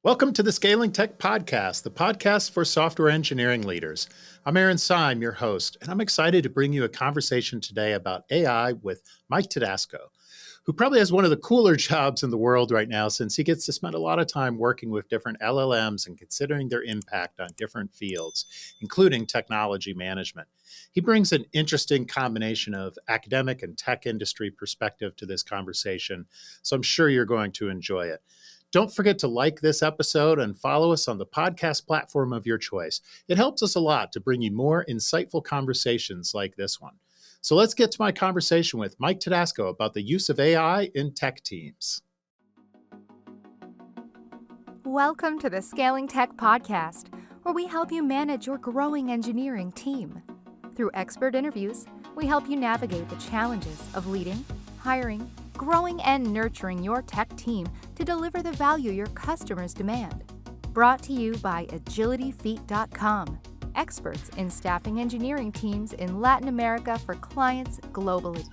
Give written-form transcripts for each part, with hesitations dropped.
Welcome to the Scaling Tech Podcast, the podcast for software engineering leaders. I'm Aaron Syme, your host, and I'm excited to bring you a conversation today about AI with Mike Todasco, who probably has one of the cooler jobs in the world right now since he gets to spend a lot of time working with different LLMs and considering their impact on different fields, including technology management. He brings an interesting combination of academic and tech industry perspective to this conversation, so I'm sure you're going to enjoy it. Don't forget to like this episode and follow us on the podcast platform of your choice. It helps us a lot to bring you more insightful conversations like this one. So let's get to my conversation with Mike Todasco about the use of AI in tech teams. Welcome to the Scaling Tech Podcast, where we help you manage your growing engineering team. Through expert interviews, we help you navigate the challenges of leading, hiring, growing and nurturing your tech team to deliver the value your customers demand. Brought to you by agilityfeet.com, experts in staffing engineering teams in Latin America for clients globally.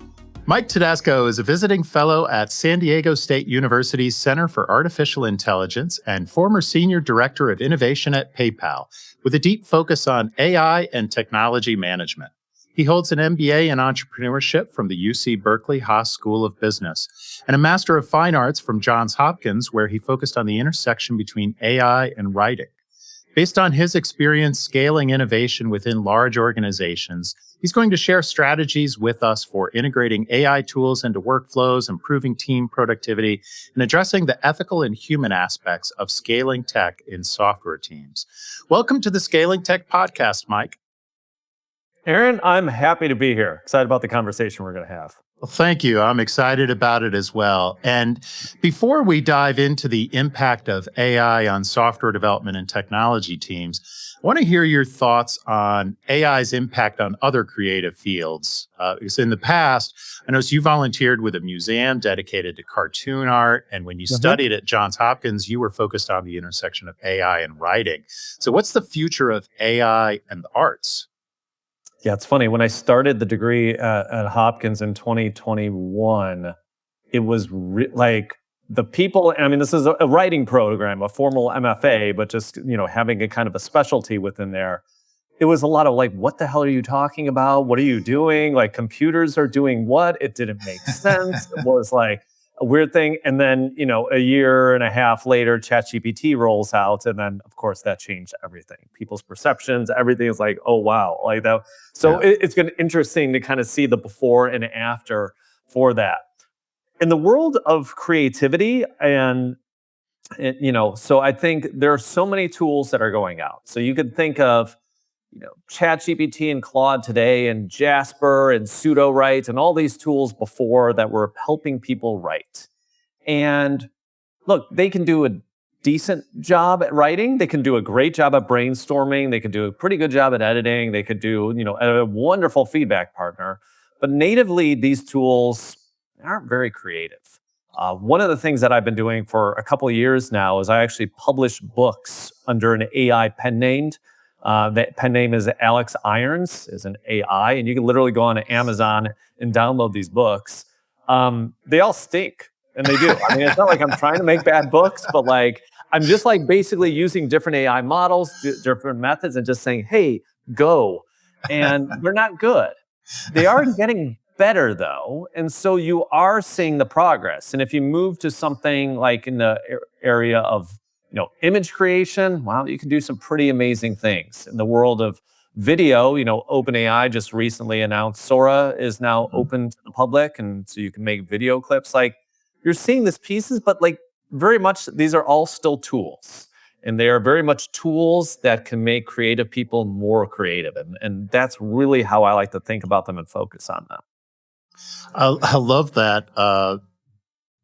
Mike Todasco is a visiting fellow at San Diego State University's Center for Artificial Intelligence and former senior director of innovation at PayPal, with a deep focus on AI and technology management. He holds an MBA in entrepreneurship from the UC Berkeley Haas School of Business and a Master of Fine Arts from Johns Hopkins, where he focused on the intersection between AI and writing. Based on his experience scaling innovation within large organizations, he's going to share strategies with us for integrating AI tools into workflows, improving team productivity, and addressing the ethical and human aspects of scaling tech in software teams. Welcome to the Scaling Tech Podcast, Mike. Aaron, I'm happy to be here. Excited about the conversation we're going to have. Well, thank you. I'm excited about it as well. And before we dive into the impact of AI on software development and technology teams, I want to hear your thoughts on AI's impact on other creative fields. Because in the past, I noticed you volunteered with a museum dedicated to cartoon art. And when you studied at Johns Hopkins, you were focused on the intersection of AI and writing. So what's the future of AI and the arts? Yeah, it's funny. When I started the degree at Hopkins in 2021, it was like the people, I mean, this is a writing program, a formal MFA, but just, having a kind of a specialty within there. It was a lot of like, what the hell are you talking about? What are you doing? Like, computers are doing what? It didn't make sense. It was like a weird thing. And then, a year and a half later, ChatGPT rolls out. And then, of course, that changed everything. People's perceptions, everything is like, oh, wow, like that. So it's been interesting to kind of see the before and after for that. In the world of creativity so I think there are so many tools that are going out. So you could think of, ChatGPT and Claude today and Jasper and Pseudo-Write and all these tools before that were helping people write. And look, they can do a decent job at writing. They can do a great job at brainstorming. They can do a pretty good job at editing. They could do, a wonderful feedback partner. But natively, these tools aren't very creative. One of the things that I've been doing for a couple of years now is I actually publish books under an AI pen name. That pen name is Alex Irons, is an AI, and you can literally go on Amazon and download these books. They all stink, and they do. I mean, it's not like I'm trying to make bad books, but like I'm just like basically using different AI models, different methods, and just saying, "Hey, go," and they're not good. They are getting better though, and so you are seeing the progress. And if you move to something like in the area of image creation, wow, you can do some pretty amazing things. In the world of video, OpenAI just recently announced Sora is now open to the public, and so you can make video clips. Like, you're seeing these pieces, but like very much these are all still tools. And they are very much tools that can make creative people more creative. And that's really how I like to think about them and focus on them. I love that.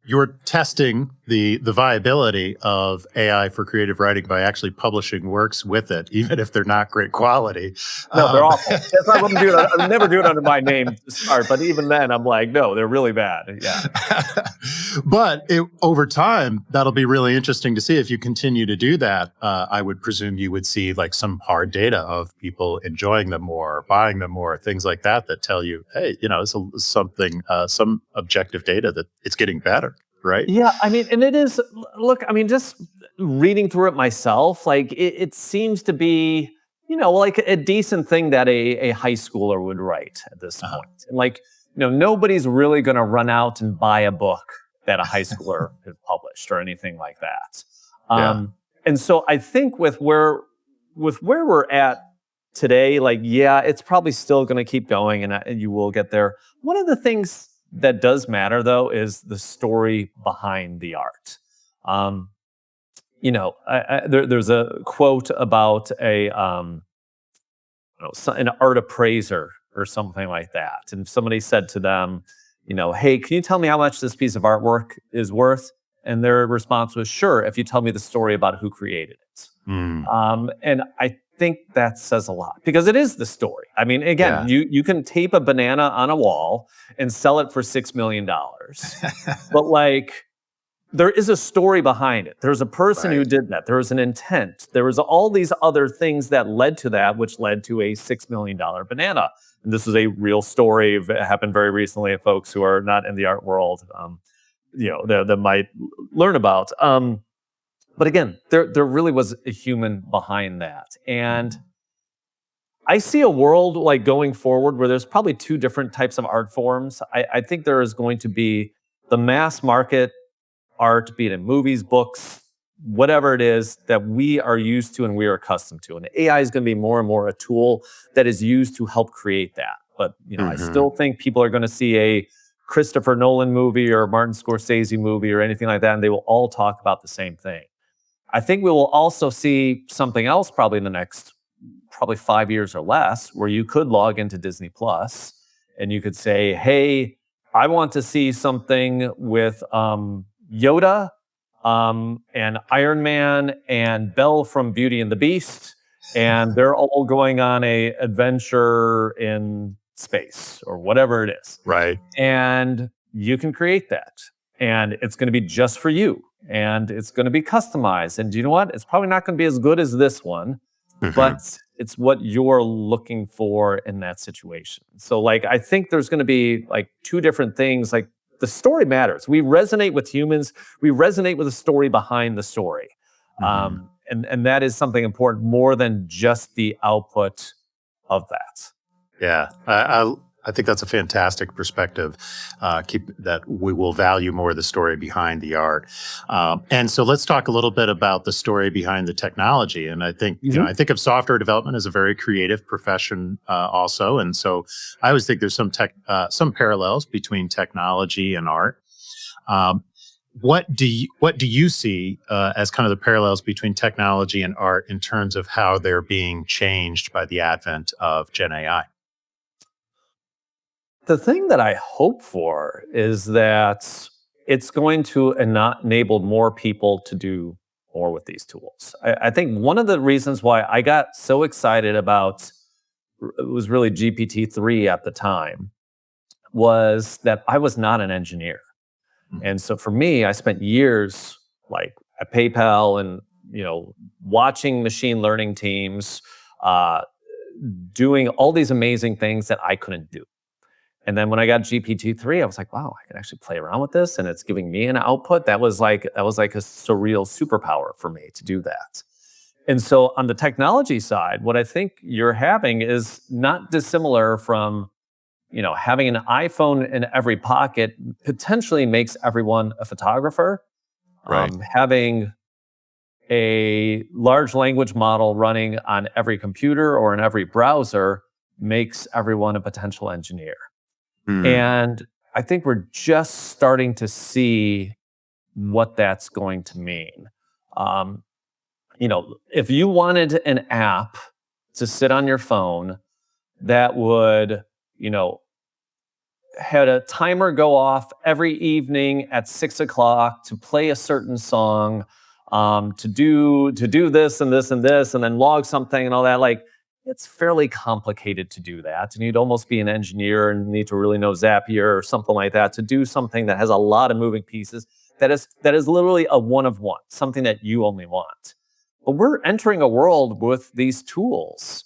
You're testing the viability of AI for creative writing by actually publishing works with it, even if they're not great quality. No, they're awful. That's why I wouldn't do it. I would never do it under my name to start. But even then, I'm like, no, they're really bad. Yeah. But over time, that'll be really interesting to see if you continue to do that. I would presume you would see like some hard data of people enjoying them more, buying them more, things like that tell you, hey, it's something, some objective data that it's getting better. right? Yeah, I mean, and it is, look, I mean, just reading through it myself, like it seems to be, like a decent thing that a high schooler would write at this Uh-huh. point. And like, nobody's really going to run out and buy a book that a high schooler has published or anything like that. Yeah. And so I think with where we're at today, like, yeah, it's probably still going to keep going, and you will get there. One of the things that does matter, though, is the story behind the art. Um, there's a quote about an art appraiser or something like that, and somebody said to them, hey, can you tell me how much this piece of artwork is worth? And their response was, sure, if you tell me the story about who created it. Mm, And I think that says a lot because it is the story. I mean, again, yeah. you can tape a banana on a wall and sell it for $6 million. But like, there is a story behind it. There's a person who Right. did that. There was an intent. There was all these other things that led to that, which led to a $6 million banana. And this is a real story. It happened very recently of folks who are not in the art world, that might learn about. But again, there really was a human behind that. And I see a world like going forward where there's probably two different types of art forms. I think there is going to be the mass market art, be it in movies, books, whatever it is that we are used to and we are accustomed to. And AI is going to be more and more a tool that is used to help create that. But I Hmm. still think people are going to see a Christopher Nolan movie or a Martin Scorsese movie or anything like that, and they will all talk about the same thing. I think we will also see something else probably in the next probably 5 years or less, where you could log into Disney Plus and you could say, hey, I want to see something with Yoda and Iron Man and Belle from Beauty and the Beast, and they're all going on a adventure in space or whatever it is. Right. And you can create that. And it's going to be just for you. And it's going to be customized. And do you know what? It's probably not going to be as good as this one, Hmm. but it's what you're looking for in that situation. So, like, I think there's going to be like two different things. Like, the story matters. We resonate with humans. We resonate with the story behind the story. Hmm. And that is something important more than just the output of that. Yeah, I think that's a fantastic perspective. Keep that we will value more the story behind the art, and so let's talk a little bit about the story behind the technology. And I think I think of software development as a very creative profession, also. And so I always think there's some parallels between technology and art. Um, what do you see as kind of the parallels between technology and art in terms of how they're being changed by the advent of Gen AI? The thing that I hope for is that it's going to enable more people to do more with these tools. I think one of the reasons why I got so excited about it was really GPT-3 at the time was that I was not an engineer. Mhm. And so for me, I spent years like at PayPal and watching machine learning teams uh, doing all these amazing things that I couldn't do. And then when I got GPT-3, I was like, wow, I can actually play around with this and it's giving me an output. That was like a surreal superpower for me to do that. And so on the technology side, what I think you're having is not dissimilar from, having an iPhone in every pocket potentially makes everyone a photographer. Right. Having a large language model running on every computer or in every browser makes everyone a potential engineer. Mm. And I think we're just starting to see what that's going to mean. Um, if you wanted an app to sit on your phone that would, you know, had a timer go off every evening at 6 o'clock to play a certain song, to do this and this and this, and then log something and all that. Like, it's fairly complicated to do that, and you'd almost be an engineer and need to really know Zapier or something like that to do something that has a lot of moving pieces. That is literally a one of one, something that you only want. But we're entering a world with these tools,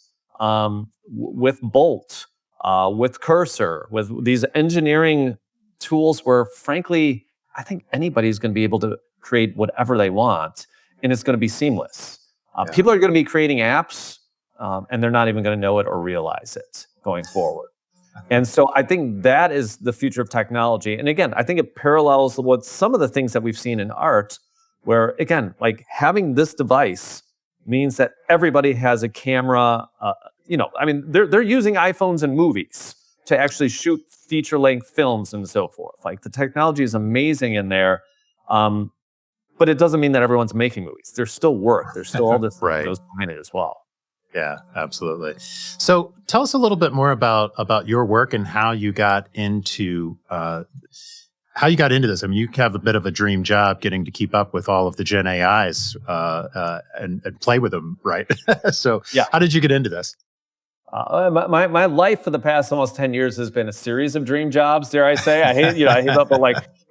with Bolt, with Cursor, with these engineering tools where, frankly, I think anybody's going to be able to create whatever they want, and it's going to be seamless. Yeah. People are going to be creating apps, and they're not even going to know it or realize it going forward. And so I think that is the future of technology. And again, I think it parallels what some of the things that we've seen in art, where again, like having this device means that everybody has a camera. I mean, they're using iPhones in movies to actually shoot feature-length films and so forth. Like the technology is amazing in there, but it doesn't mean that everyone's making movies. There's still work. There's still all this that goes behind it as well. Yeah, absolutely. So tell us a little bit more about your work and how you got into this. I mean, you have a bit of a dream job getting to keep up with all of the Gen AIs and play with them, right? So Yeah. How did you get into this? My life for the past almost 10 years has been a series of dream jobs, dare I say. I hate up, but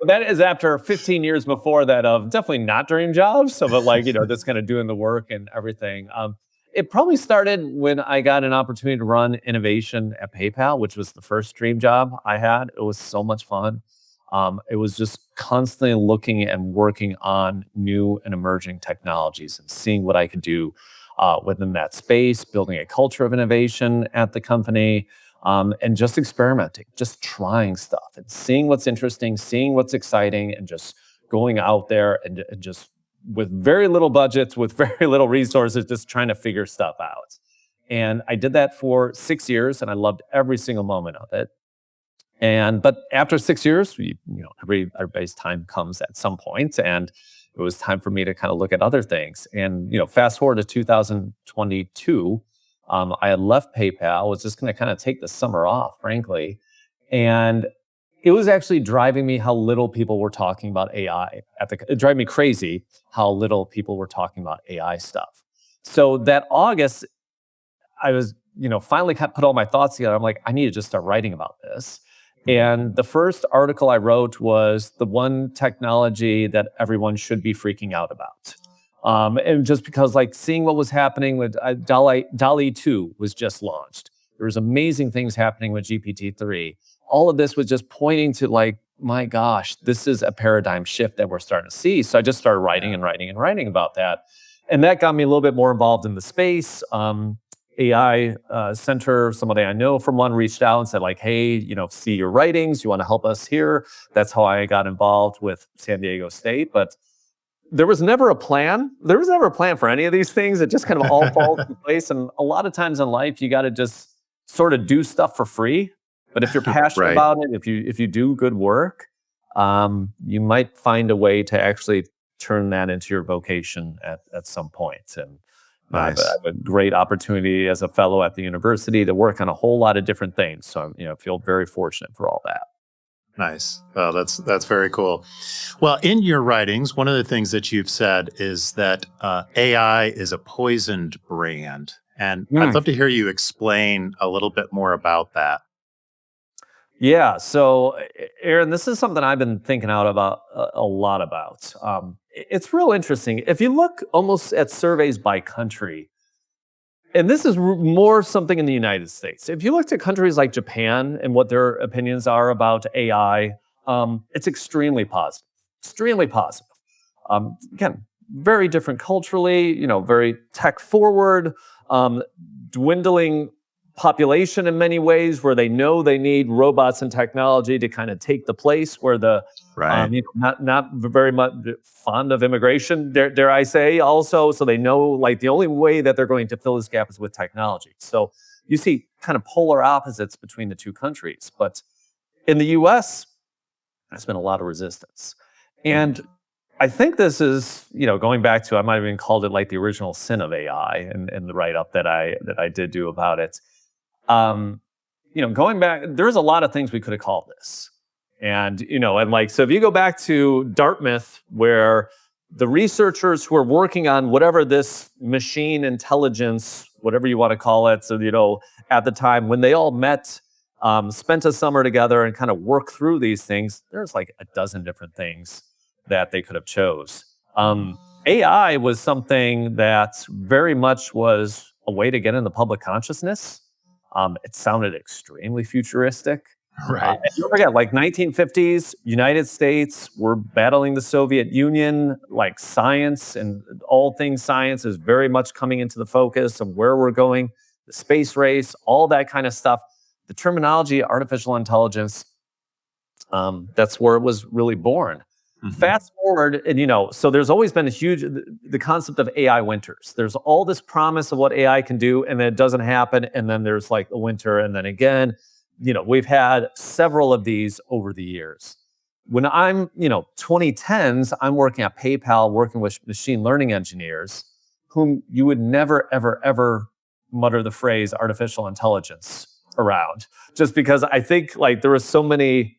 that is after 15 years before that of definitely not dream jobs. So, but just kind of doing the work and everything. It probably started when I got an opportunity to run innovation at PayPal, which was the first dream job I had. It was so much fun. It was just constantly looking and working on new and emerging technologies and seeing what I could do within that space, building a culture of innovation at the company, and just experimenting, just trying stuff and seeing what's interesting, seeing what's exciting, and just going out there and just with very little budgets, with very little resources, just trying to figure stuff out. And I did that for 6 years, and I loved every single moment of it. But after 6 years, everybody's time comes at some point, and it was time for me to kind of look at other things. And fast forward to 2022, I had left PayPal, was just going to kind of take the summer off, frankly, and it was actually driving me how little people were talking about AI. It drove me crazy how little people were talking about AI stuff. So that August, I was, finally put all my thoughts together. I'm like, I need to just start writing about this. And the first article I wrote was the one technology that everyone should be freaking out about. And just because seeing what was happening with DALL-E 2 was just launched. There was amazing things happening with GPT-3. All of this was just pointing to my gosh, this is a paradigm shift that we're starting to see. So I just started writing and writing and writing about that. And that got me a little bit more involved in the space. AI Center, somebody I know from one reached out and said hey, see your writings, you want to help us here? That's how I got involved with San Diego State. But there was never a plan. There was never a plan for any of these things. It just kind of all falls in place. And a lot of times in life, you got to just sort of do stuff for free. But if you're passionate about it, if you do good work, you might find a way to actually turn that into your vocation at some point. And nice. I have a great opportunity as a fellow at the university to work on a whole lot of different things. So I feel very fortunate for all that. Nice. Well, that's very cool. Well, in your writings, one of the things that you've said is that AI is a poisoned brand. And I'd love to hear you explain a little bit more about that. Yeah. So, Aaron, this is something I've been thinking out about a lot about. It's real interesting. If you look almost at surveys by country, and this is more something in the United States. If you look at countries like Japan and what their opinions are about AI, it's extremely positive. Extremely positive. Again, very different culturally, very tech forward, dwindling population in many ways, where they know they need robots and technology to kind of take the place where the not very much fond of immigration, dare I say, also. So they know the only way that they're going to fill this gap is with technology. So you see kind of polar opposites between the two countries. But in the US, there's been a lot of resistance. And I think this is, going back to, I might have even called it the original sin of AI in the write-up that I did do about it. Going back, there's a lot of things we could have called this. And, so if you go back to Dartmouth, where the researchers who are working on whatever this machine intelligence, whatever you want to call it, so, at the time when they all met, spent a summer together and kind of worked through these things, there's a dozen different things that they could have chose. AI was something that very much was a way to get in the public consciousness. It sounded extremely futuristic. Right. And don't forget, like 1950s, United States, we're battling the Soviet Union, like science and all things science is very much coming into the focus of where we're going, the space race, all that kind of stuff. The terminology, artificial intelligence, that's where it was really born. Fast forward, and so there's always been the concept of AI winters. There's all this promise of what AI can do, and then it doesn't happen, and then there's like a winter, and then again, we've had several of these over the years. When I'm, 2010s, I'm working at PayPal, working with machine learning engineers, whom you would never, ever, ever mutter the phrase artificial intelligence around, just because I think like there was so many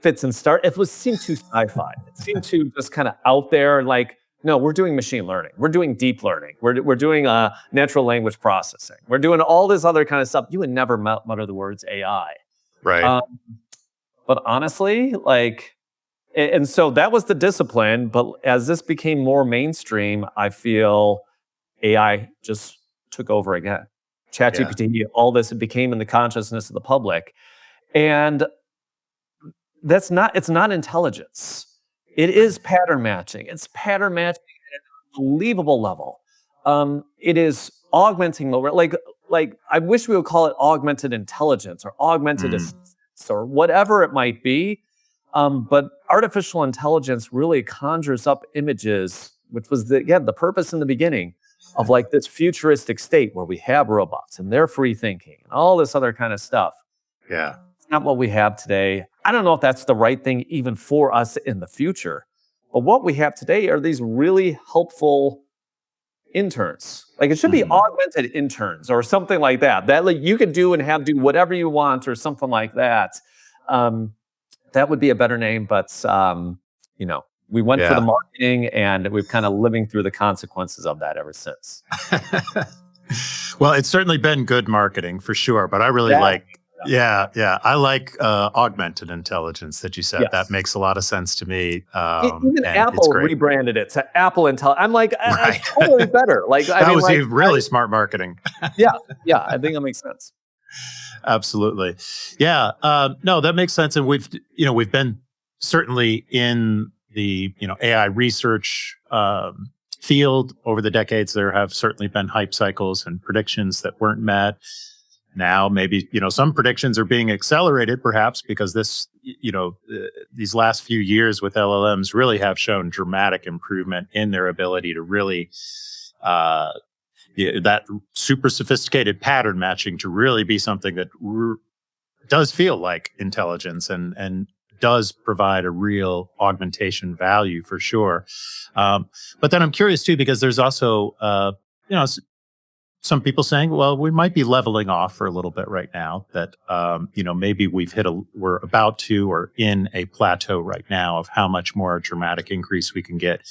fits and start. It seemed too sci-fi. It seemed too just kind of out there. Like, no, we're doing machine learning. We're doing deep learning. We're doing natural language processing. We're doing all this other kind of stuff. You would never mutter the words AI. Right. But honestly, like, and so that was the discipline. But as this became more mainstream, I feel AI just took over again. ChatGPT, all this, it became in the consciousness of the public. And it's not intelligence. It is pattern matching. It's pattern matching at an unbelievable level. It is augmenting like I wish we would call it augmented intelligence or augmented assistance or whatever it might be. But artificial intelligence really conjures up images, which was the purpose in the beginning of like this futuristic state where we have robots and they're free thinking and all this other kind of stuff. Yeah. Not what we have today. I don't know if that's the right thing even for us in the future. But what we have today are these really helpful interns. Like it should be augmented interns or something like that. That like you can do do whatever you want or something like that. That would be a better name, but we went for the marketing and we've kind of living through the consequences of that ever since. Well, it's certainly been good marketing for sure, but I really like I like augmented intelligence that you said. Yes. That makes a lot of sense to me. Even Apple rebranded it to Apple Intelligence. I'm like, that's totally better. Like, that was really smart marketing. Yeah, I think that makes sense. Absolutely. Yeah. No, that makes sense. And we've been certainly in the, AI research field over the decades. There have certainly been hype cycles and predictions that weren't met. Now, maybe, some predictions are being accelerated, perhaps because these last few years with LLMs really have shown dramatic improvement in their ability to really, that super sophisticated pattern matching to really be something that does feel like intelligence and does provide a real augmentation value for sure. But then I'm curious too, because there's also, some people saying, well, we might be leveling off for a little bit right now, that, maybe we're about to or in a plateau right now of how much more dramatic increase we can get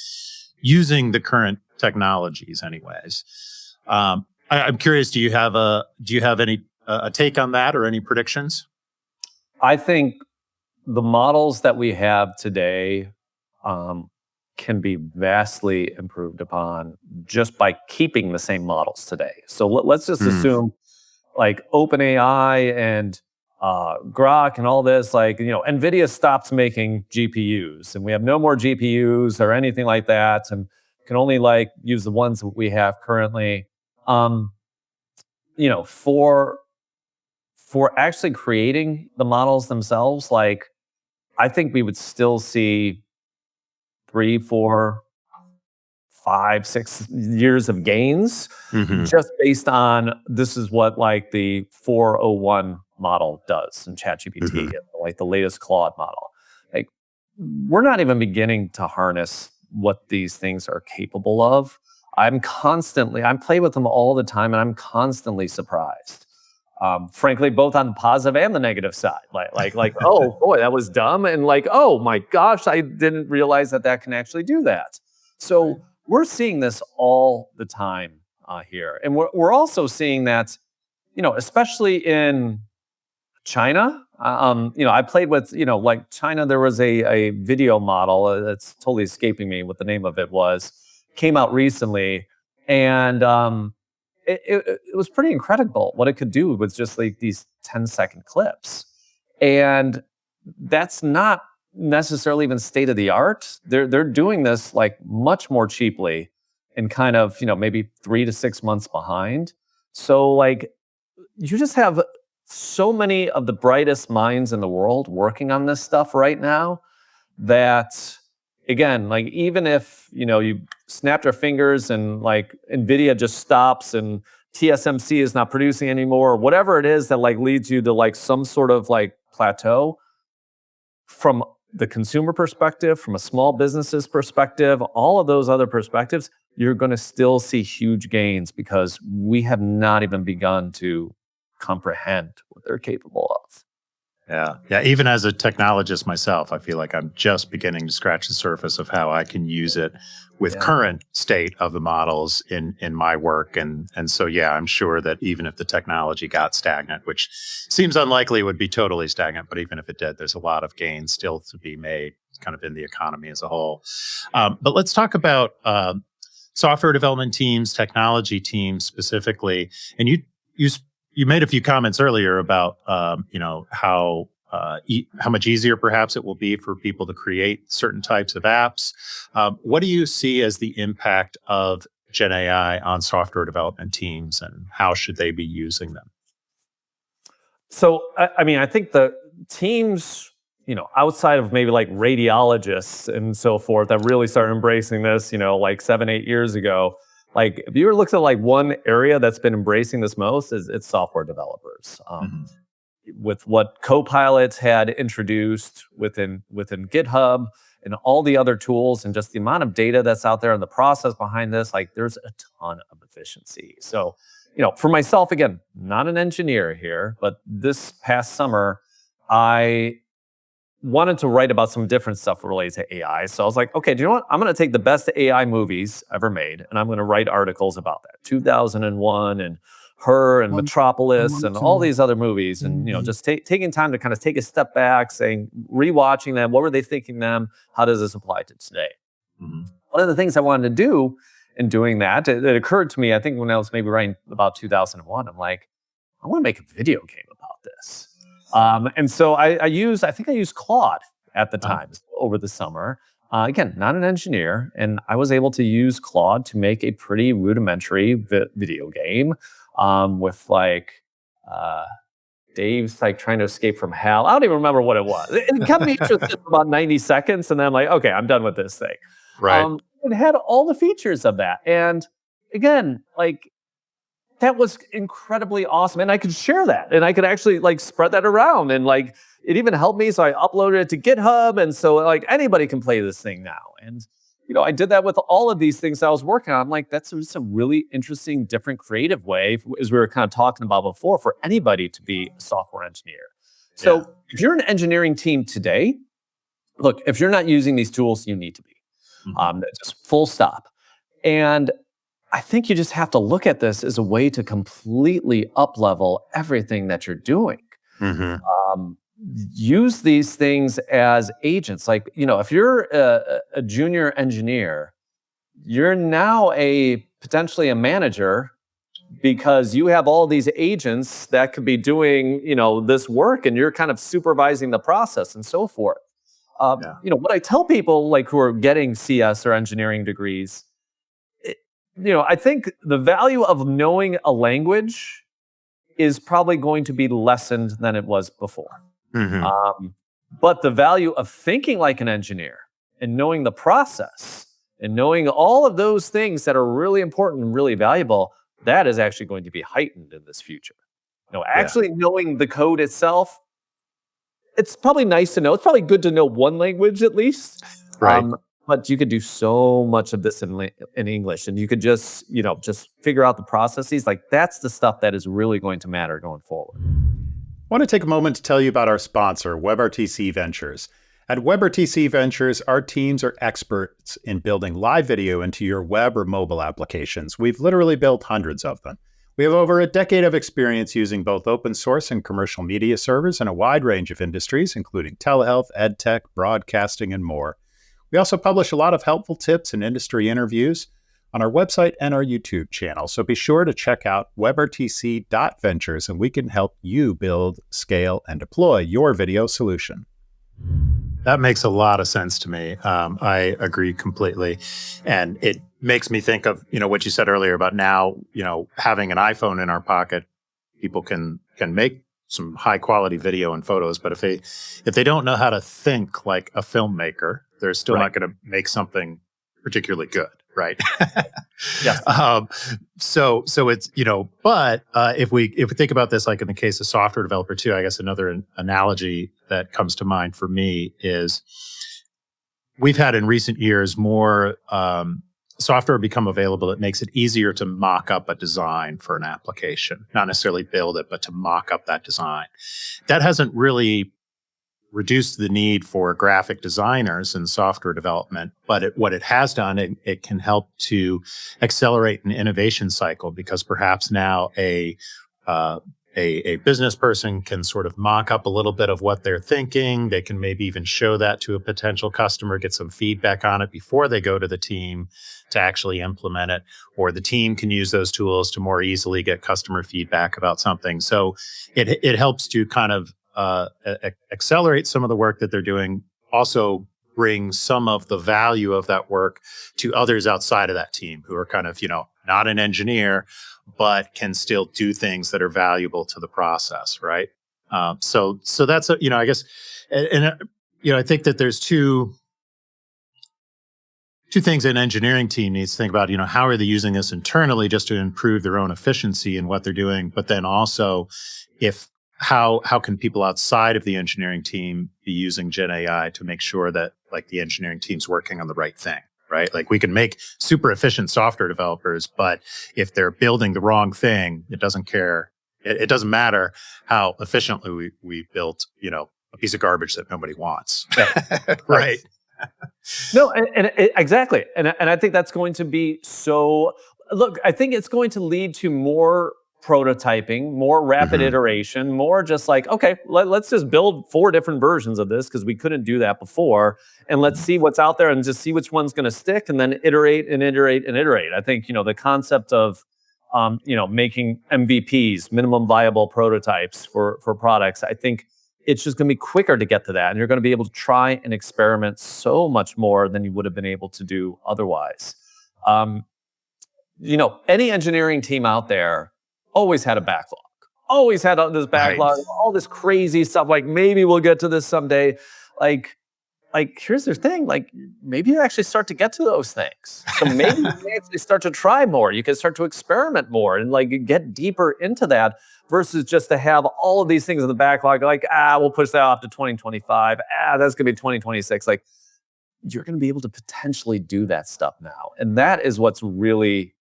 using the current technologies anyways. I'm curious, do you have any a take on that or any predictions? I think the models that we have today can be vastly improved upon just by keeping the same models today. So let's just assume like OpenAI and Grok and all this, like, NVIDIA stops making GPUs and we have no more GPUs or anything like that and can only like use the ones that we have currently. For actually creating the models themselves, like I think we would still see 3, 4, 5, 6 years of gains just based on this is what like the 401 model does in ChatGPT, like the latest Claude model. Like we're not even beginning to harness what these things are capable of. I play with them all the time and I'm constantly surprised. Frankly, both on the positive and the negative side. Like, oh boy, that was dumb. And like, oh my gosh, I didn't realize that can actually do that. So we're seeing this all the time here. And we're also seeing that, especially in China. I played with, like China, there was a video model that's totally escaping me what the name of it was, came out recently. And it was pretty incredible what it could do with just like these 10-second clips. And that's not necessarily even state of the art. They're doing this like much more cheaply and kind of, maybe 3 to 6 months behind. So like you just have so many of the brightest minds in the world working on this stuff right now that, again, like even if you snapped your fingers and like Nvidia just stops and TSMC is not producing anymore, or whatever it is that like leads you to like some sort of like plateau, from the consumer perspective, from a small business's perspective, all of those other perspectives, you're going to still see huge gains because we have not even begun to comprehend what they're capable of. Yeah. Even as a technologist myself, I feel like I'm just beginning to scratch the surface of how I can use it with current state of the models in my work. And so, I'm sure that even if the technology got stagnant, which seems unlikely it would be totally stagnant, but even if it did, there's a lot of gains still to be made kind of in the economy as a whole. But let's talk about software development teams, technology teams specifically. And you made a few comments earlier about how much easier perhaps it will be for people to create certain types of apps. What do you see as the impact of Gen AI on software development teams, and how should they be using them? So, I think the teams, outside of maybe like radiologists and so forth that really started embracing this, like 7-8 years ago, like if you were looking at like one area that's been embracing this most, it's software developers. With what Copilot had introduced within GitHub and all the other tools and just the amount of data that's out there and the process behind this, like there's a ton of efficiency. So, for myself, again, not an engineer here, but this past summer, I wanted to write about some different stuff related to AI. So I was like, okay, do you know what? I'm going to take the best AI movies ever made, and I'm going to write articles about that. 2001 and Her and Metropolis and all these other movies, and just taking time to kind of take a step back, saying, rewatching them, what were they thinking them? How does this apply to today? One of the things I wanted to do in doing that, it occurred to me, I think when I was maybe writing about 2001, I'm like, I want to make a video game about this. And so I think I used Claude at the time over the summer. Again, not an engineer, and I was able to use Claude to make a pretty rudimentary video game with like Dave's like trying to escape from hell. I don't even remember what it was. It kept me interested for about 90 seconds, and then I'm like, okay, I'm done with this thing. Right. It had all the features of that, and again, like, that was incredibly awesome. And I could share that. And I could actually like spread that around. And like it even helped me. So I uploaded it to GitHub. And so like anybody can play this thing now. And I did that with all of these things I was working on. I'm like, that's just a really interesting, different, creative way, as we were kind of talking about before, for anybody to be a software engineer. So if you're an engineering team today, look, if you're not using these tools, you need to be. Just full stop. And I think you just have to look at this as a way to completely up-level everything that you're doing. Use these things as agents. Like, if you're a junior engineer, you're now potentially a manager because you have all these agents that could be doing, this work, and you're kind of supervising the process and so forth. What I tell people like who are getting CS or engineering degrees, I think the value of knowing a language is probably going to be lessened than it was before. But the value of thinking like an engineer and knowing the process and knowing all of those things that are really important and really valuable, that is actually going to be heightened in this future. Actually knowing the code itself, it's probably nice to know. It's probably good to know one language at least. Right. But you could do so much of this in English, and you could just figure out the processes. Like that's the stuff that is really going to matter going forward. I want to take a moment to tell you about our sponsor, WebRTC Ventures. At WebRTC Ventures, our teams are experts in building live video into your web or mobile applications. We've literally built hundreds of them. We have over a decade of experience using both open source and commercial media servers in a wide range of industries, including telehealth, edtech, broadcasting, and more. We also publish a lot of helpful tips and industry interviews. on our website and our YouTube channel. So be sure to check out webrtc.ventures, and we can help you build, scale, and deploy your video solution. That makes a lot of sense to me. I agree completely. And it makes me think of, what you said earlier about now, having an iPhone in our pocket, people can make some high quality video and photos, but if they don't know how to think like a filmmaker, they're still not going to make something particularly good, right? Yes. So it's, but if we think about this, like in the case of software developer too, I guess another analogy that comes to mind for me is we've had in recent years more software become available that makes it easier to mock up a design for an application, not necessarily build it, but to mock up that design. That hasn't really reduced the need for graphic designers in software development, but what it has done, it can help to accelerate an innovation cycle, because perhaps now a business person can sort of mock up a little bit of what they're thinking. They can maybe even show that to a potential customer, get some feedback on it before they go to the team to actually implement it, or the team can use those tools to more easily get customer feedback about something. So it helps to kind of accelerate some of the work that they're doing, also bring some of the value of that work to others outside of that team who are kind of, not an engineer, but can still do things that are valuable to the process, right? So that's, I guess, I think that there's two things an engineering team needs to think about. How are they using this internally just to improve their own efficiency in what they're doing? But then also, how can people outside of the engineering team be using Gen AI to make sure that like the engineering team's working on the right thing, right? Like we can make super efficient software developers, but if they're building the wrong thing, it doesn't care. It doesn't matter how efficiently we built, a piece of garbage that nobody wants, right? No, exactly. And I think that's going to be so, look, I think it's going to lead to more prototyping, more rapid iteration, more just like, okay, let's just build 4 different versions of this because we couldn't do that before. And let's see what's out there and just see which one's going to stick, and then iterate and iterate and iterate. I think, the concept of, making MVPs, minimum viable prototypes for products, I think it's just going to be quicker to get to that. And you're going to be able to try and experiment so much more than you would have been able to do otherwise. Any engineering team out there always had a backlog, always had this backlog, all this crazy stuff. Like, maybe we'll get to this someday. Like here's the thing, like maybe you actually start to get to those things. So maybe you can actually start to try more. You can start to experiment more and like get deeper into that versus just to have all of these things in the backlog. Like, we'll push that off to 2025. That's going to be 2026. Like, you're going to be able to potentially do that stuff now. And that is what's really,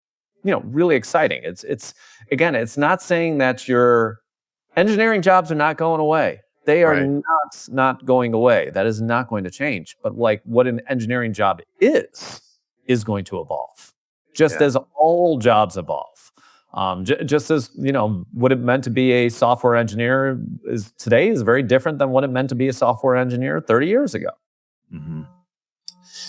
really exciting. It's again, it's not saying that your engineering jobs are not going away. They are not going away. That is not going to change. But like what an engineering job is going to evolve, just as all jobs evolve. Just as what it meant to be a software engineer today is very different than what it meant to be a software engineer 30 years ago. Mm-hmm.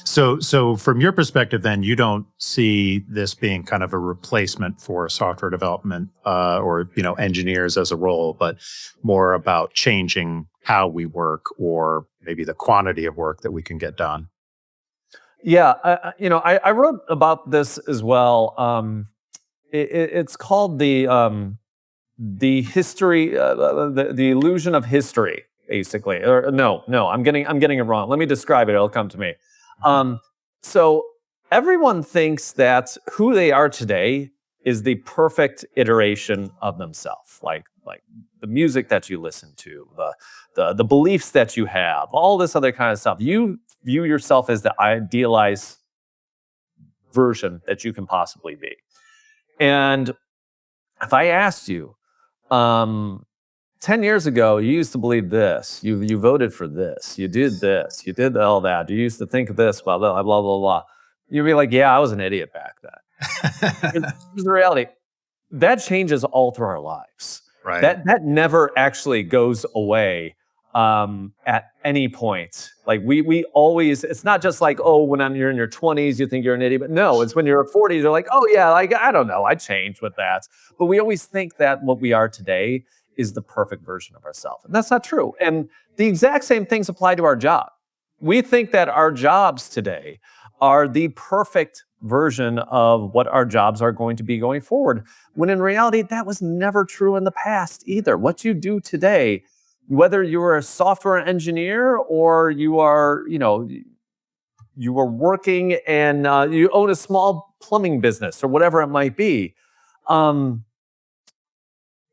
So from your perspective, then you don't see this being kind of a replacement for software development or engineers as a role, but more about changing how we work or maybe the quantity of work that we can get done. Yeah, I wrote about this as well. It's called the history, the illusion of history, basically. Or no, I'm getting it wrong. Let me describe it. It'll come to me. So everyone thinks that who they are today is the perfect iteration of themselves, like the music that you listen to, the beliefs that you have, all this other kind of stuff. You view yourself as the idealized version that you can possibly be. And if I asked you, 10 years ago, you used to believe this. You voted for this. You did this. You did all that. You used to think of this, blah, blah, blah, blah, blah. You'd be like, yeah, I was an idiot back then. Here's the reality. That changes all through our lives. Right. That never actually goes away. at any point. Like we always, it's not just like, oh, when you're in your 20s, you think you're an idiot. But no, it's when you're 40s, you're like, oh yeah, like I don't know, I changed with that. But we always think that what we are today is the perfect version of ourselves. And that's not true. And the exact same things apply to our job. We think that our jobs today are the perfect version of what our jobs are going to be going forward, when in reality, that was never true in the past either. What you do today, whether you're a software engineer or you are, you are working and you own a small plumbing business or whatever it might be,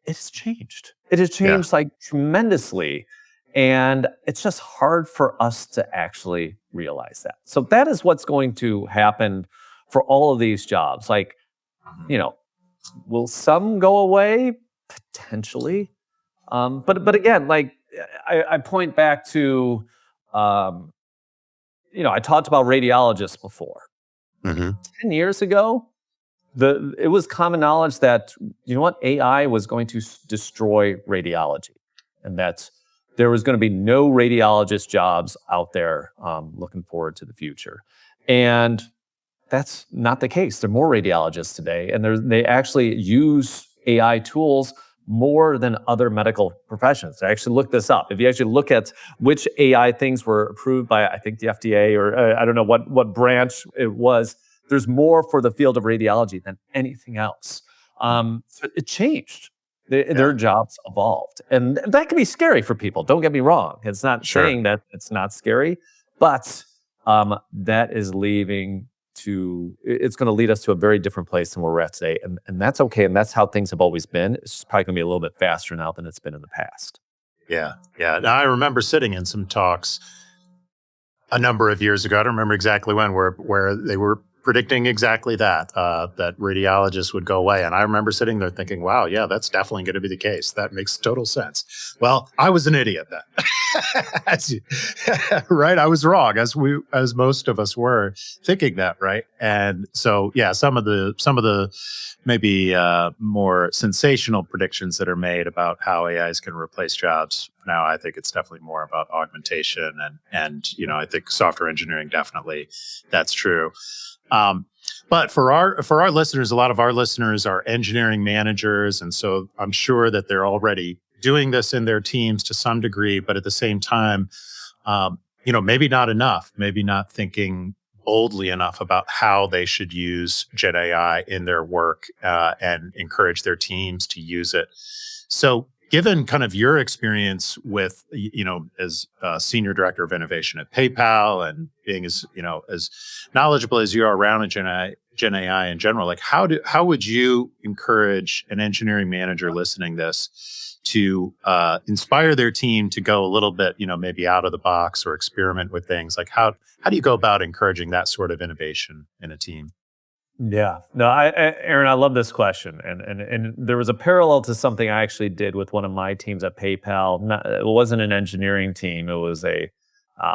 it's changed. It has changed like tremendously. And it's just hard for us to actually realize that. So that is what's going to happen for all of these jobs. Like, will some go away? Potentially. But again, like I point back to, I talked about radiologists before. 10 years ago, it was common knowledge that, AI was going to destroy radiology, and that there was going to be no radiologist jobs out there looking forward to the future. And that's not the case. There are more radiologists today, and they actually use AI tools more than other medical professions. I actually looked this up. If you actually look at which AI things were approved by, I think, the FDA, or I don't know what branch it was, there's more for the field of radiology than anything else. So it changed. Their jobs evolved. And that can be scary for people. Don't get me wrong. It's not saying that it's not scary, but that is it's going to lead us to a very different place than where we're at today. And that's okay. And that's how things have always been. It's just probably going to be a little bit faster now than it's been in the past. Yeah. Now, I remember sitting in some talks a number of years ago. I don't remember exactly when, where they were predicting exactly that radiologists would go away. And I remember sitting there thinking, wow, yeah, that's definitely going to be the case. That makes total sense. Well, I was an idiot then. Right? I was wrong, as most of us were thinking that, right? And so, yeah, some of the maybe more sensational predictions that are made about how AI is going to replace jobs. Now, I think it's definitely more about augmentation, and I think software engineering, definitely that's true. But for our listeners, a lot of our listeners are engineering managers, and so I'm sure that they're already doing this in their teams to some degree. But at the same time, maybe not enough, maybe not thinking boldly enough about how they should use Gen AI in their work and encourage their teams to use it. So, given kind of your experience with, as senior director of innovation at PayPal, and being as knowledgeable as you are around Gen AI in general, like how would you encourage an engineering manager listening this to inspire their team to go a little bit, maybe out of the box or experiment with things? Like how do you go about encouraging that sort of innovation in a team? Yeah, no, Aaron, I love this question, and there was a parallel to something I actually did with one of my teams at PayPal. It wasn't an engineering team; it was a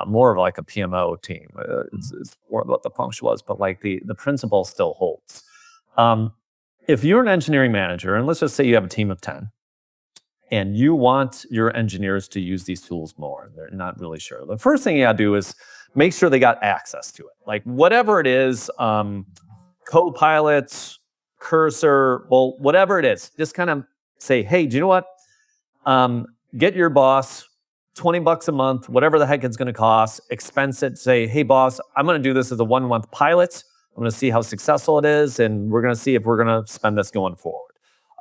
more of like a PMO team. It's more what the function was, but like the principle still holds. If you're an engineering manager, and let's just say you have a team of 10, and you want your engineers to use these tools more, they're not really sure. The first thing you gotta do is make sure they got access to it, like whatever it is. Copilot, Cursor, well, whatever it is, just kind of say, hey, do you know what? Get your boss $20 a month, whatever the heck it's going to cost, expense it, say, hey, boss, I'm going to do this as a 1-month pilot. I'm going to see how successful it is, and we're going to see if we're going to spend this going forward.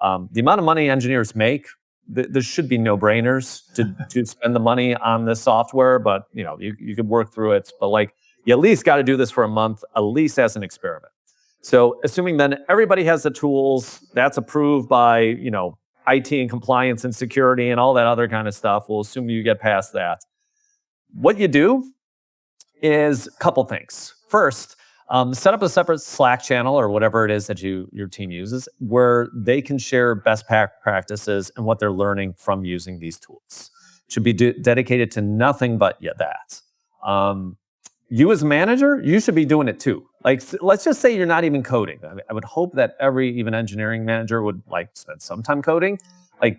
The amount of money engineers make, there should be no-brainers to spend the money on this software, but you could work through it. But like, you at least got to do this for a month, at least as an experiment. So assuming then everybody has the tools, that's approved by, IT and compliance and security and all that other kind of stuff. We'll assume you get past that. What you do is a couple things. First, set up a separate Slack channel or whatever it is that your team uses, where they can share best practices and what they're learning from using these tools. It should be dedicated to nothing but that. You as a manager, you should be doing it too. Like, let's just say you're not even coding. I would hope that every even engineering manager would like spend some time coding. Like,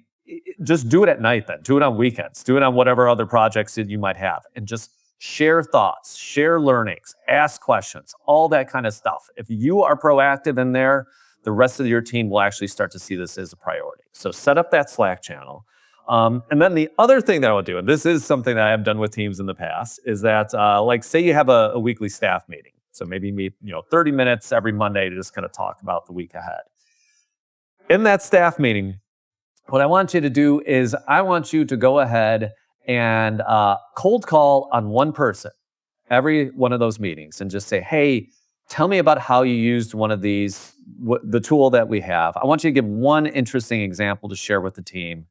just do it at night then. Do it on weekends. Do it on whatever other projects that you might have. And just share thoughts, share learnings, ask questions, all that kind of stuff. If you are proactive in there, the rest of your team will actually start to see this as a priority. So set up that Slack channel. And then the other thing that I will do, and this is something that I have done with teams in the past, is that like say you have a weekly staff meeting. So maybe meet 30 minutes every Monday to just kind of talk about the week ahead. In that staff meeting, what I want you to do is I want you to go ahead and cold call on one person every one of those meetings and just say, hey, tell me about how you used one of these, the tool that we have. I want you to give one interesting example to share with the team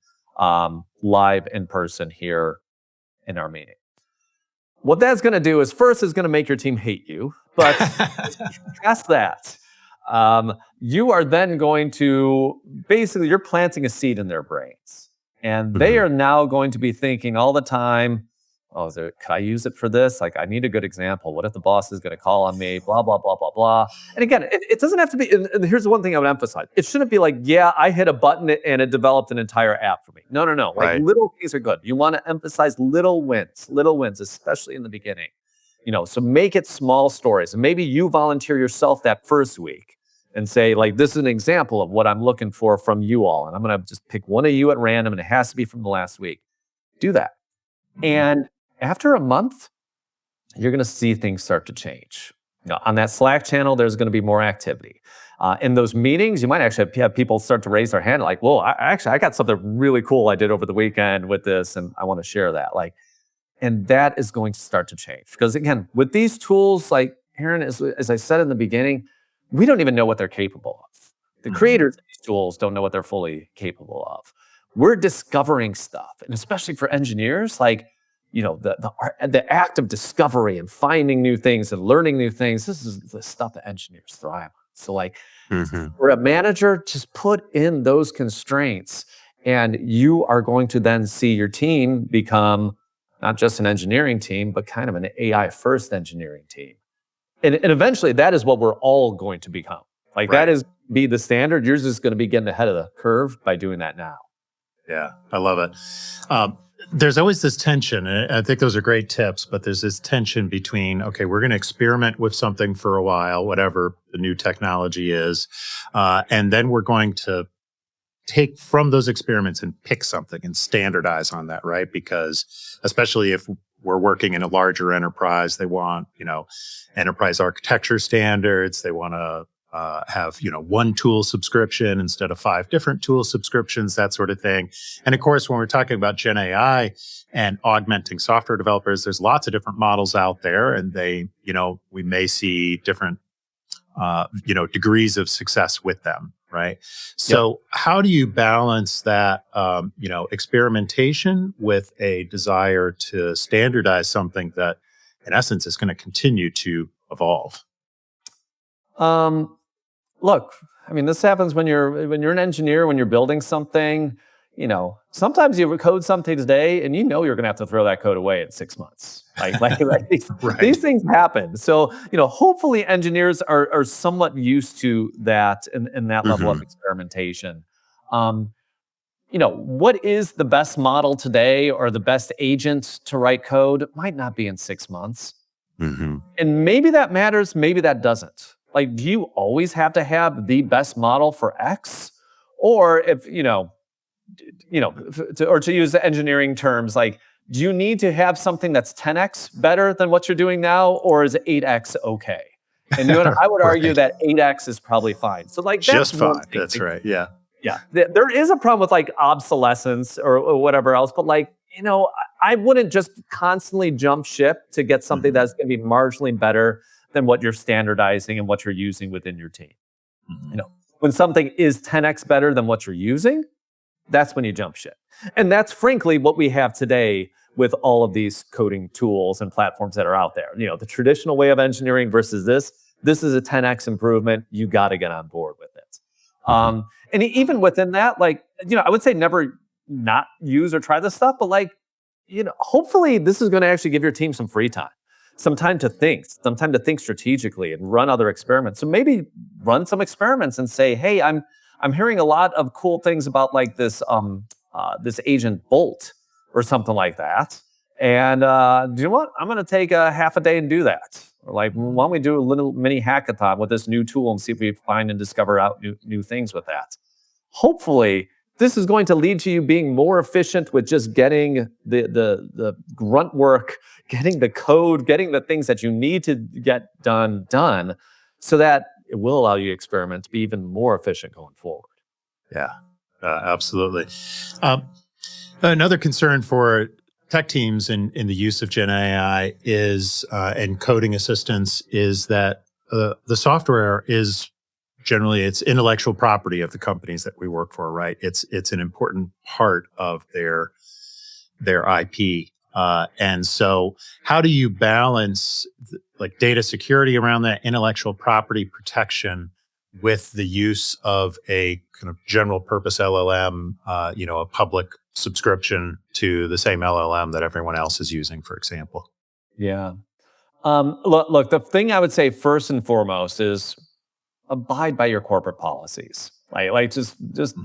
live in person here in our meeting. What that's going to do is first is going to make your team hate you, but past that, you are then going to basically, you're planting a seed in their brains. And they are now going to be thinking all the time, oh, could I use it for this? Like, I need a good example. What if the boss is going to call on me? Blah, blah, blah, blah, blah. And again, it doesn't have to be, and here's the one thing I would emphasize. It shouldn't be like, yeah, I hit a button and it developed an entire app for me. No. Like little things are good. You want to emphasize little wins, especially in the beginning. So make it small stories. And maybe you volunteer yourself that first week and say, like, this is an example of what I'm looking for from you all. And I'm going to just pick one of you at random, and it has to be from the last week. Do that. And after a month, you're going to see things start to change. On that Slack channel, there's going to be more activity. In those meetings, you might actually have people start to raise their hand, like, whoa, I got something really cool I did over the weekend with this, and I want to share that. And that is going to start to change. Because again, with these tools, like Aaron, as I said in the beginning, we don't even know what they're capable of. The creators of these tools don't know what they're fully capable of. We're discovering stuff. And especially for engineers, the act of discovery and finding new things and learning new things, this is the stuff that engineers thrive on. So for a manager, just put in those constraints, and you are going to then see your team become not just an engineering team, but kind of an AI-first engineering team. And eventually, that is what we're all going to become. That is be the standard. Yours is going to be getting ahead of the curve by doing that now. Yeah, I love it. There's always this tension, and I think those are great tips, but there's this tension between, okay, we're going to experiment with something for a while, whatever the new technology is, and then we're going to take from those experiments and pick something and standardize on that, right? Because especially if we're working in a larger enterprise, they want, enterprise architecture standards. They want to have, one tool subscription instead of 5 different tool subscriptions, that sort of thing. And of course, when we're talking about Gen AI and augmenting software developers, there's lots of different models out there, and we may see different, degrees of success with them. Right. So how do you balance that, experimentation with a desire to standardize something that in essence is going to continue to evolve? Look, this happens when you're an engineer, when you're building something. Sometimes you code something today and you're going to have to throw that code away in 6 months. These things happen. So, hopefully engineers are somewhat used to that and that level of experimentation. What is the best model today or the best agent to write code might not be in 6 months. And maybe that matters, maybe that doesn't. Do you always have to have the best model for X? Or if, to use the engineering terms, do you need to have something that's 10x better than what you're doing now, or is 8x okay? And I would argue that 8x is probably fine. So that's just fine. That's right. Yeah. Yeah. There is a problem with obsolescence or whatever else, but I wouldn't just constantly jump ship to get something that's going to be marginally better than what you're standardizing and what you're using within your team. When something is 10x better than what you're using, that's when you jump ship. And that's frankly what we have today with all of these coding tools and platforms that are out there. The traditional way of engineering versus this is a 10x improvement. You got to get on board with it. And even within that, I would say never not use or try this stuff, but hopefully this is going to actually give your team some free time, some time to think strategically and run other experiments. So maybe run some experiments and say, hey, I'm hearing a lot of cool things about this this agent Bolt or something like that. And do you know what? I'm going to take a half a day and do that. Or like, why don't we do a little mini hackathon with this new tool and see if we find and discover out new things with that? Hopefully, this is going to lead to you being more efficient with just getting the grunt work, getting the code, getting the things that you need to get done, so that it will allow you to experiment to be even more efficient going forward. Yeah, absolutely. Um, Another concern for tech teams in the use of Gen AI is and coding assistance is that the software is generally it's intellectual property of the companies that we work for, right? It's an important part of their IP. And so how do you balance like data security around that intellectual property protection with the use of a kind of general purpose LLM, a public subscription to the same LLM that everyone else is using, for example? Yeah. Look, the thing I would say first and foremost is abide by your corporate policies. Like just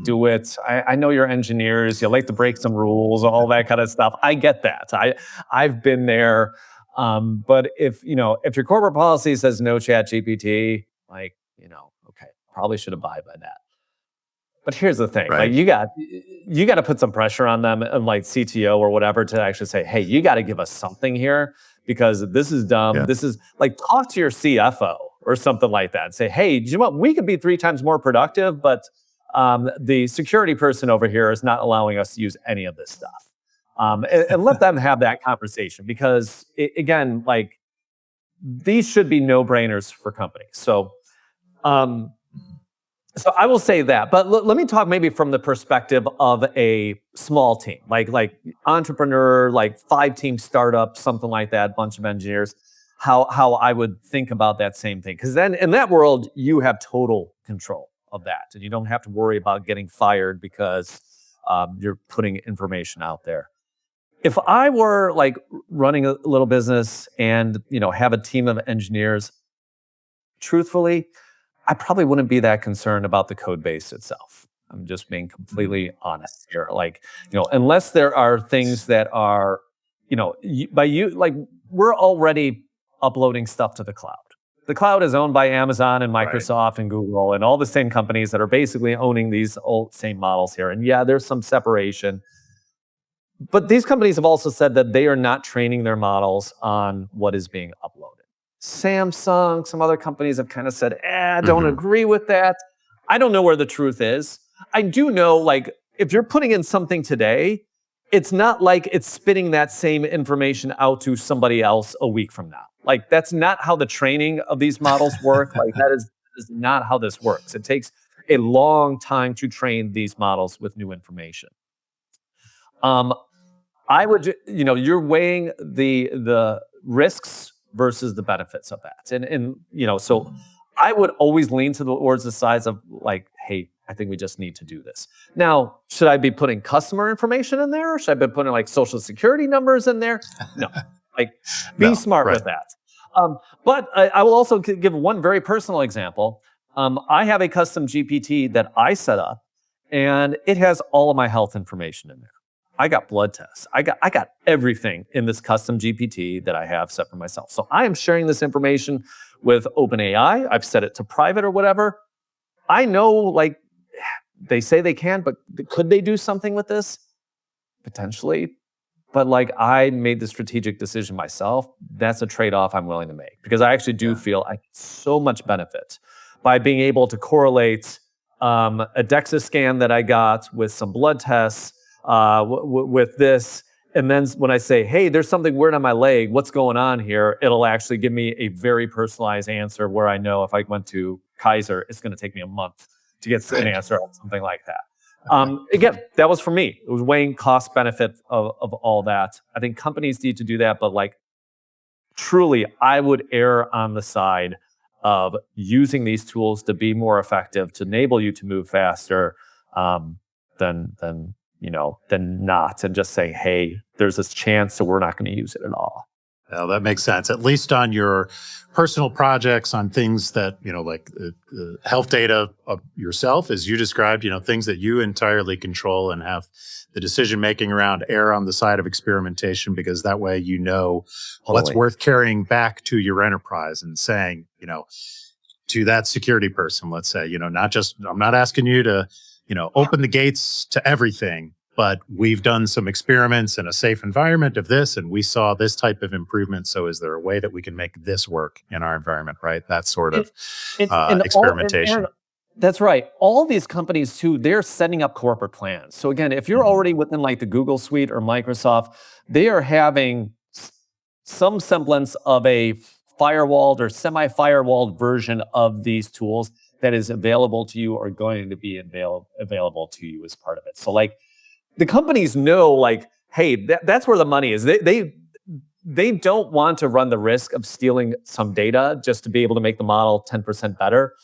do it. I know you're engineers. You like to break some rules, all that kind of stuff. I get that. I've been there. But if your corporate policy says no chat GPT, okay, probably should abide by that. But here's the thing, Right. like you got to put some pressure on them and like CTO or whatever to actually say, hey, you got to give us something here because this is dumb. Yeah. This is like talk to your CFO or something like that and say, hey, do you know what? We could be 3 times more productive, but the security person over here is not allowing us to use any of this stuff. And let them have that conversation because again, like these should be no-brainers for companies. So I will say that, but let me talk maybe from the perspective of a small team, like entrepreneur, like 5-team startup, something like that, bunch of engineers, how I would think about that same thing. Because then in that world, you have total control of that. And you don't have to worry about getting fired because you're putting information out there. If I were like running a little business and, have a team of engineers, truthfully, I probably wouldn't be that concerned about the code base itself. I'm just being completely honest here. Like, unless there are things that are, like we're already uploading stuff to the cloud. The cloud is owned by Amazon and Microsoft and Google and all the same companies that are basically owning these old same models here. And yeah, there's some separation. But these companies have also said that they are not training their models on what is being uploaded. Samsung, some other companies have kind of said, I don't agree with that. I don't know where the truth is. I do know, like, if you're putting in something today, it's not like it's spitting that same information out to somebody else a week from now. Like, that's not how the training of these models work. Like, that is not how this works. It takes a long time to train these models with new information. I would, you're weighing the risks versus the benefits of that. And so I would always lean towards the sides of like, hey, I think we just need to do this. Now, should I be putting customer information in there? Or should I be putting like social security numbers in there? No, like be smart with that. But I will also give one very personal example. I have a custom GPT that I set up and it has all of my health information in there. I got blood tests. I got everything in this custom GPT that I have set for myself. So I am sharing this information with OpenAI. I've set it to private or whatever. I know, like, they say they can, but could they do something with this? Potentially. But like, I made the strategic decision myself. That's a trade-off I'm willing to make because I actually do feel I get so much benefit by being able to correlate a DEXA scan that I got with some blood tests with this. And then when I say, hey, there's something weird on my leg, what's going on here? It'll actually give me a very personalized answer where I know if I went to Kaiser, it's going to take me a month to get an answer on something like that. Again, that was for me. It was weighing cost benefit of all that. I think companies need to do that, but like truly, I would err on the side of using these tools to be more effective, to enable you to move faster than not, and just say, hey, there's this chance, so we're not going to use it at all. Well, that makes sense. At least on your personal projects, on things that, like health data of yourself, as you described, things that you entirely control and have the decision making around, err on the side of experimentation, because that way what's Totally. worth carrying back to your enterprise and saying, to that security person, let's say, not just, I'm not asking you to, open the gates to everything, but we've done some experiments in a safe environment of this, and we saw this type of improvement. So is there a way that we can make this work in our environment, right? That sort of It, and experimentation. Aaron, that's right. All these companies too, they're setting up corporate plans. So again, if you're Mhm. already within like the Google Suite or Microsoft, they are having some semblance of a firewalled or semi-firewalled version of these tools that is available to you or going to be available to you as part of it. So like the companies know like, hey, that's where the money is. They don't want to run the risk of stealing some data just to be able to make the model 10% better,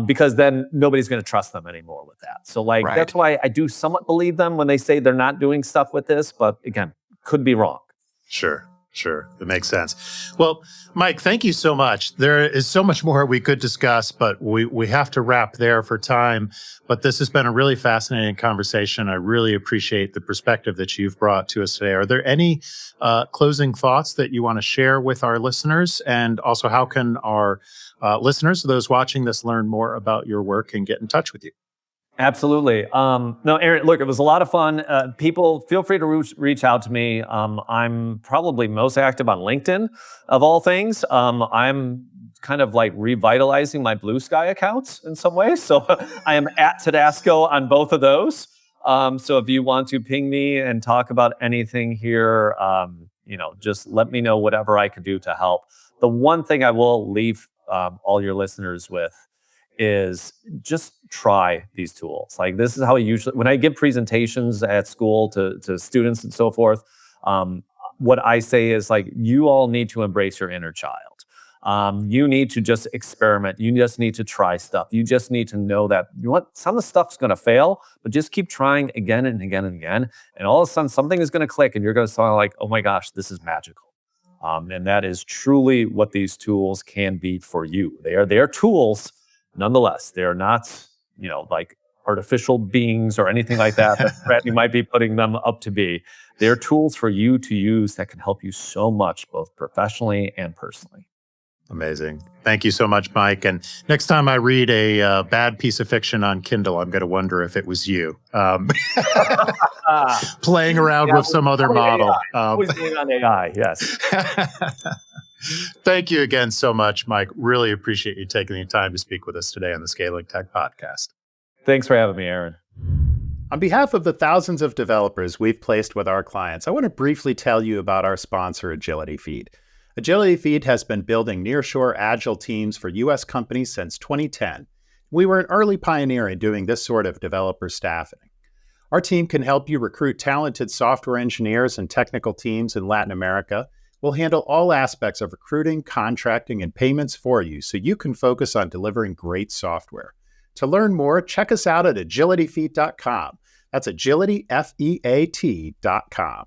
because then nobody's going to trust them anymore with that. So like Right. that's why I do somewhat believe them when they say they're not doing stuff with this, but again, could be wrong. Sure. That makes sense. Well, Mike, thank you so much. There is so much more we could discuss, but we have to wrap there for time. But this has been a really fascinating conversation. I really appreciate the perspective that you've brought to us today. Are there any closing thoughts that you want to share with our listeners? And also, how can our listeners, those watching this, learn more about your work and get in touch with you? Absolutely. No, Aaron, look, it was a lot of fun. People, feel free to reach out to me. I'm probably most active on LinkedIn, of all things. I'm kind of like revitalizing my Blue Sky accounts in some ways. So I am at Todasco on both of those. So if you want to ping me and talk about anything here, just let me know whatever I can do to help. The one thing I will leave all your listeners with is just try these tools. Like this is how I usually, when I give presentations at school to students and so forth, what I say is like, you all need to embrace your inner child. You need to just experiment. You just need to try stuff. You just need to know that some of the stuff's going to fail, but just keep trying again and again and again. And all of a sudden something is going to click and you're going to sound like, oh my gosh, this is magical. And that is truly what these tools can be for you. They are tools. Nonetheless, they're not, like artificial beings or anything like that that you might be putting them up to be. They're tools for you to use that can help you so much, both professionally and personally. Amazing. Thank you so much, Mike. And next time I read a bad piece of fiction on Kindle, I'm going to wonder if it was you playing around with some other model. Always being on AI, yes. Thank you again so much, Mike. Really appreciate you taking the time to speak with us today on the Scaling Tech Podcast. Thanks for having me, Aaron. On behalf of the thousands of developers we've placed with our clients, I want to briefly tell you about our sponsor, Agility Feed. Agility Feed has been building nearshore agile teams for U.S. companies since 2010. We were an early pioneer in doing this sort of developer staffing. Our team can help you recruit talented software engineers and technical teams in Latin America. We'll handle all aspects of recruiting, contracting, and payments for you so you can focus on delivering great software. To learn more, check us out at agilityfeed.com. That's agilityfeat.com.